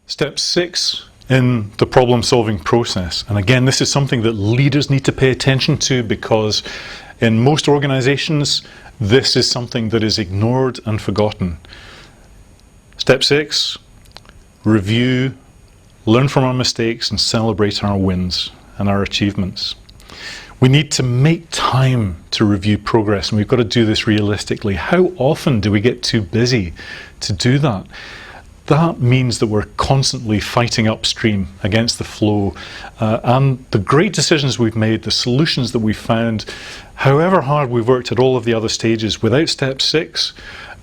Step 6 in the problem-solving process, and again this is something that leaders need to pay attention to, because in most organizations this is something that is ignored and forgotten. Step 6, review, learn from our mistakes and celebrate our wins and our achievements. We need to make time to review progress, and we've got to do this realistically. How often do we get too busy to do that? That means that we're constantly fighting upstream against the flow, and the great decisions we've made, the solutions that we've found, however hard we've worked at all of the other stages, without step 6,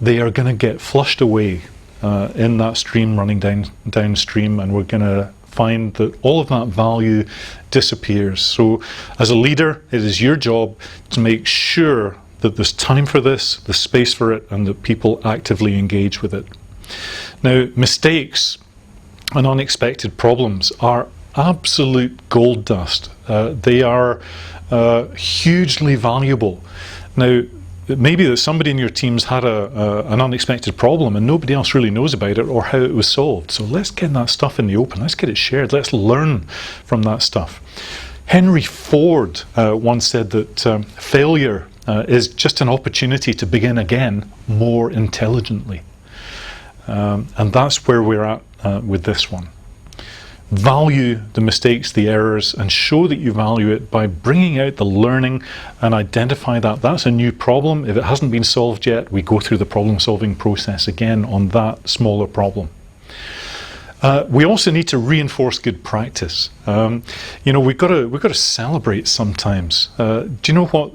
they are going to get flushed away in that stream running downstream, and we're going to find that all of that value disappears. So as a leader, it is your job to make sure that there's time for this, there's space for it, and that people actively engage with it. Now, mistakes and unexpected problems are absolute gold dust. They are hugely valuable. Now, it may be that somebody in your team's had an unexpected problem and nobody else really knows about it or how it was solved. So let's get that stuff in the open. Let's get it shared. Let's learn from that stuff. Henry Ford once said that failure is just an opportunity to begin again more intelligently. And that's where we're at with this one. Value the mistakes, the errors, and show that you value it by bringing out the learning and identify that that's a new problem. If it hasn't been solved yet, we go through the problem-solving process again on that smaller problem. We also need to reinforce good practice. You know, we've got to celebrate sometimes. Do you know what?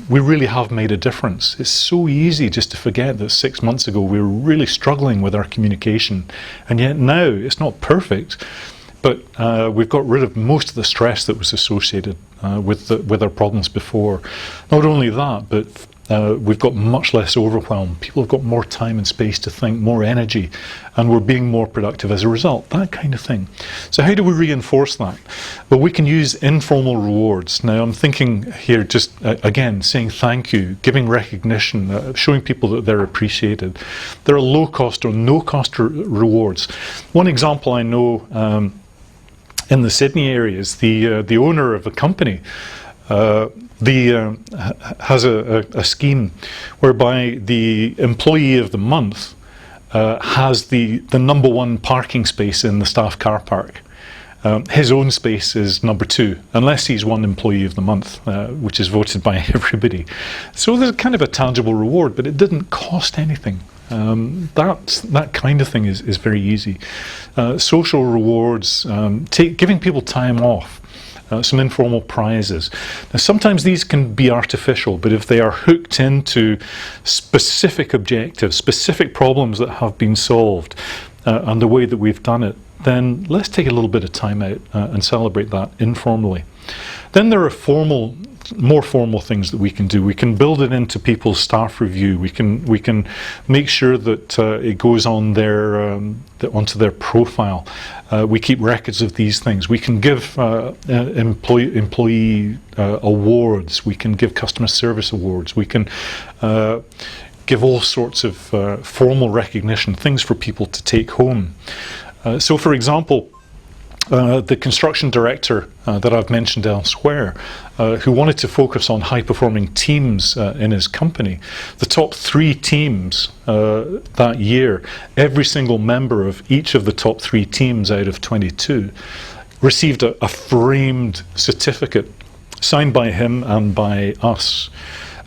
We really have made a difference. It's so easy just to forget that 6 months ago we were really struggling with our communication, and yet now it's not perfect, but we've got rid of most of the stress that was associated with our problems before. Not only that, but we've got much less overwhelm. People have got more time and space to think, more energy, and we're being more productive as a result, that kind of thing. So how do we reinforce that? Well, we can use informal rewards. Now, I'm thinking here just, again, saying thank you, giving recognition, showing people that they're appreciated. There are low-cost or no-cost rewards. One example I know in the Sydney area is the owner of a company has a scheme whereby the employee of the month has the #1 parking space in the staff car park. His own space is #2, unless he's one employee of the month, which is voted by everybody. So there's kind of a tangible reward, but it didn't cost anything. That kind of thing is very easy. Social rewards, giving people time off. Some informal prizes. Now, sometimes these can be artificial, but if they are hooked into specific objectives, specific problems that have been solved, and the way that we've done it, then let's take a little bit of time out and celebrate that informally. Then there are more formal things that we can do. We can build it into people's staff review. We can make sure that it goes on onto their profile. We keep records of these things. We can give employee awards. We can give customer service awards. We can give all sorts of formal recognition, things for people to take home. So, for example, the construction director that I've mentioned elsewhere, who wanted to focus on high-performing teams in his company, the top 3 teams that year, every single member of each of the top 3 teams out of 22 received a framed certificate signed by him and by us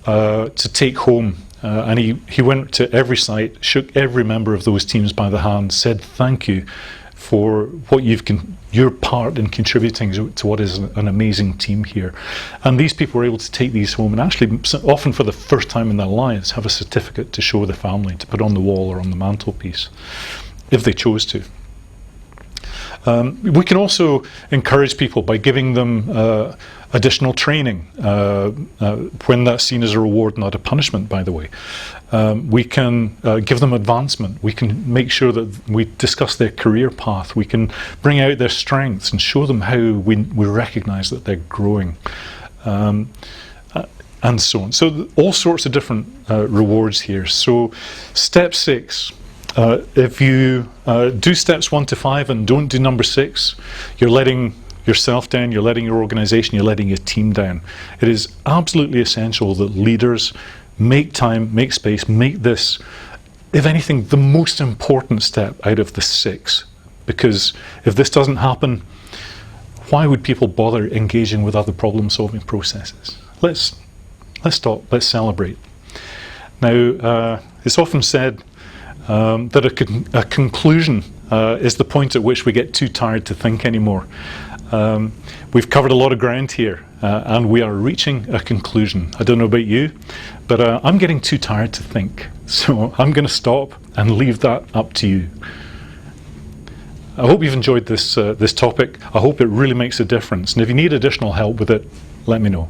to take home. And he went to every site, shook every member of those teams by the hand, said thank you for what your part in contributing to what is an amazing team here. And these people were able to take these home and actually, often for the first time in their lives, have a certificate to show the family, to put on the wall or on the mantelpiece, if they chose to. We can also encourage people by giving them additional training, when that's seen as a reward, not a punishment, by the way. We can give them advancement. We can make sure that we discuss their career path. We can bring out their strengths and show them how we recognize that they're growing, and so on. So all sorts of different rewards here. So step 6, If you do steps 1 to 5 and don't do number 6, you're letting yourself down, you're letting your organization, you're letting your team down. It is absolutely essential that leaders make time, make space, make this, if anything, the most important step out of the 6. Because if this doesn't happen, why would people bother engaging with other problem-solving processes? Let's stop, let's celebrate. Now, it's often said that a conclusion is the point at which we get too tired to think anymore. We've covered a lot of ground here, and we are reaching a conclusion. I don't know about you, but I'm getting too tired to think. So I'm going to stop and leave that up to you. I hope you've enjoyed this topic. I hope it really makes a difference. And if you need additional help with it, let me know.